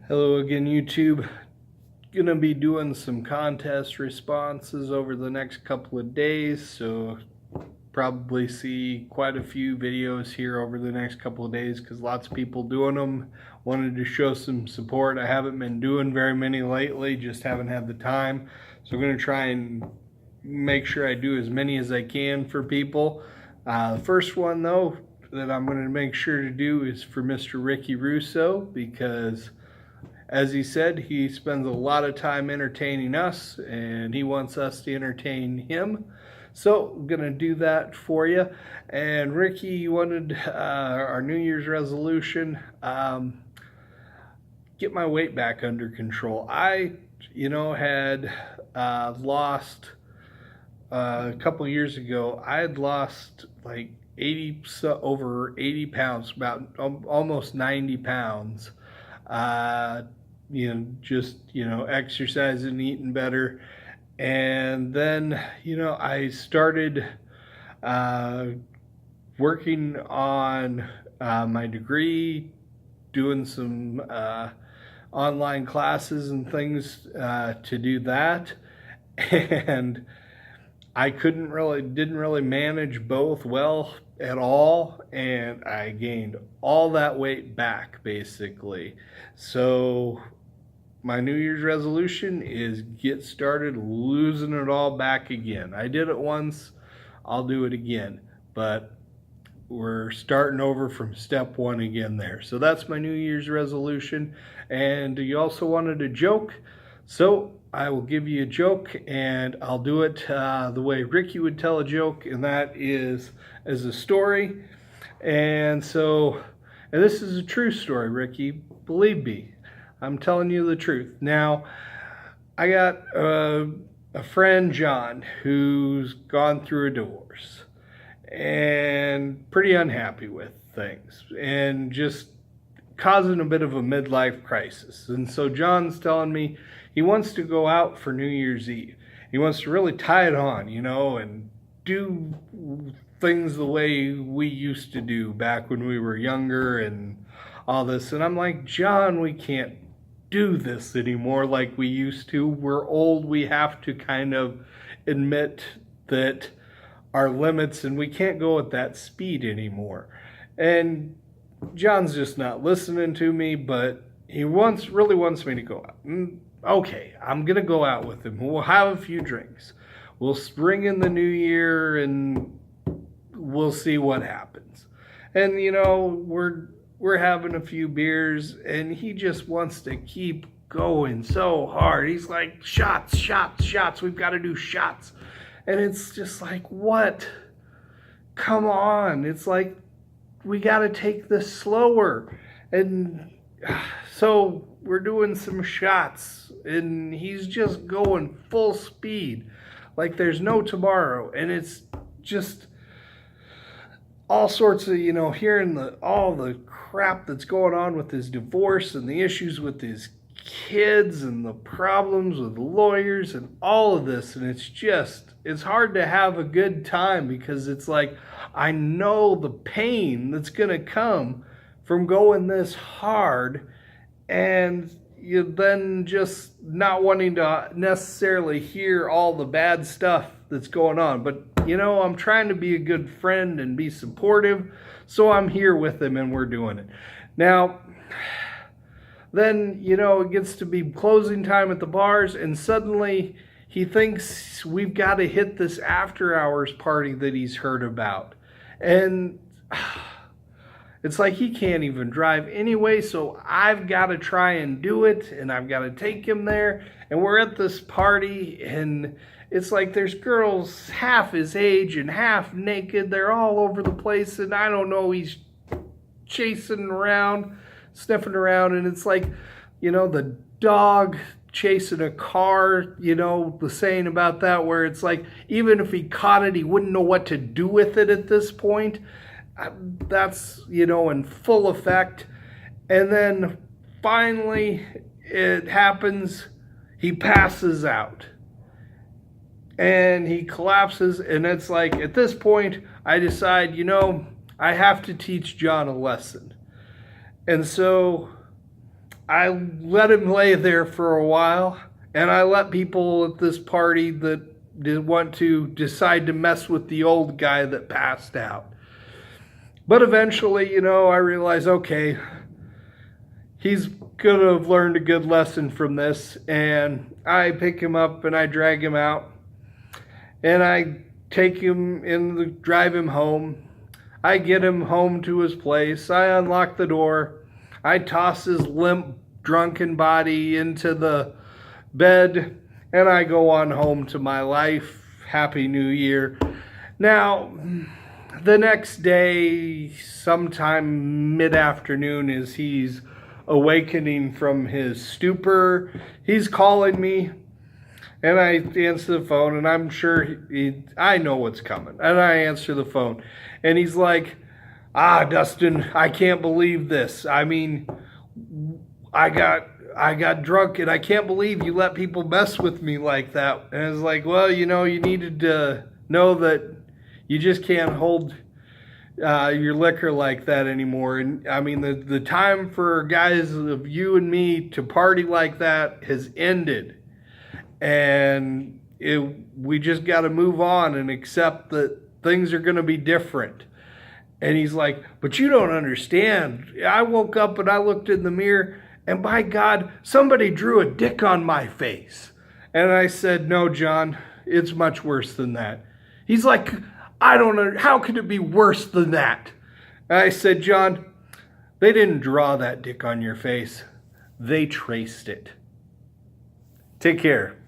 Hello again, YouTube. Gonna be doing some contest responses over the next couple of days, so probably see quite a few videos here over the next couple of days because lots of people doing them. Wanted to show some support. I haven't been doing very many lately, just haven't had the time. So I'm gonna try and make sure I do as many as I can for people. The first one though that I'm gonna make sure to do is for Mr. Ricky Russo, because as he said, he spends a lot of time entertaining us and he wants us to entertain him. So I'm going to do that for you. And Ricky, you wanted our New Year's resolution, get my weight back under control. I, had lost a couple years ago, I had lost like over 80 pounds, about almost 90 pounds. Exercising, eating better. And then, I started working on my degree, doing some online classes and things to do that. And I didn't really manage both well at all, and I gained all that weight back basically. So my New Year's resolution is get started losing it all back again. I did it once, I'll do it again, but we're starting over from step one again there. So that's my New Year's resolution. And you also wanted a joke, so I will give you a joke, and I'll do it the way Ricky would tell a joke, and that is as a story. And this is a true story, Ricky, believe me. I'm telling you the truth. Now, I got a friend, John, who's gone through a divorce and pretty unhappy with things and just causing a bit of a midlife crisis. And so John's telling me he wants to go out for New Year's Eve. He wants to really tie it on, and do things the way we used to do back when we were younger and all this. And I'm like, John, we can't do this anymore like we used to. We're old. We have to kind of admit that our limits, and we can't go at that speed anymore. And John's just not listening to me, but he really wants me to go out. Okay, I'm gonna go out with him. We'll have a few drinks. We'll bring in the new year and we'll see what happens. And we're having a few beers, and he just wants to keep going so hard. He's like, shots, shots, shots. We've got to do shots. And it's just like, what? Come on. It's like, we got to take this slower. And so we're doing some shots, and he's just going full speed like there's no tomorrow. And it's just all sorts of, hearing all the crap that's going on with his divorce and the issues with his kids and the problems with lawyers and all of this. And it's hard to have a good time, because it's like, I know the pain that's going to come from going this hard, and you then just not wanting to necessarily hear all the bad stuff that's going on. But I'm trying to be a good friend and be supportive, so I'm here with him and we're doing it. Now, then, it gets to be closing time at the bars, and suddenly he thinks we've got to hit this after hours party that he's heard about. And it's like he can't even drive anyway, so I've got to try and do it, and I've got to take him there. And we're at this party, and it's like there's girls half his age and half naked. They're all over the place, and I don't know, he's chasing around, sniffing around, and it's like, the dog chasing a car, the saying about that, where it's like, even if he caught it, he wouldn't know what to do with it at this point. That's, in full effect. And then finally it happens. He passes out and he collapses. And it's like, at this point, I decide, I have to teach John a lesson. And so I let him lay there for a while, and I let people at this party that did want to decide to mess with the old guy that passed out. But eventually, I realized, okay, he's going to have learned a good lesson from this. And I pick him up and I drag him out. And I take him drive him home. I get him home to his place. I unlock the door. I toss his limp, drunken body into the bed. And I go on home to my life. Happy New Year. Now, the next day, sometime mid-afternoon, as he's awakening from his stupor, he's calling me, and I answer the phone, and I'm sure I know what's coming, and I answer the phone, and he's like, Dustin, I can't believe this. I mean, I got drunk, and I can't believe you let people mess with me like that. And I was like, well, you needed to know that you just can't hold your liquor like that anymore. And I mean, the time for guys of you and me to party like that has ended. And we just got to move on and accept that things are going to be different. And he's like, but you don't understand. I woke up and I looked in the mirror, and by God, somebody drew a dick on my face. And I said, no, John, it's much worse than that. He's like, I don't know. How could it be worse than that? And I said, John, they didn't draw that dick on your face. They traced it. Take care.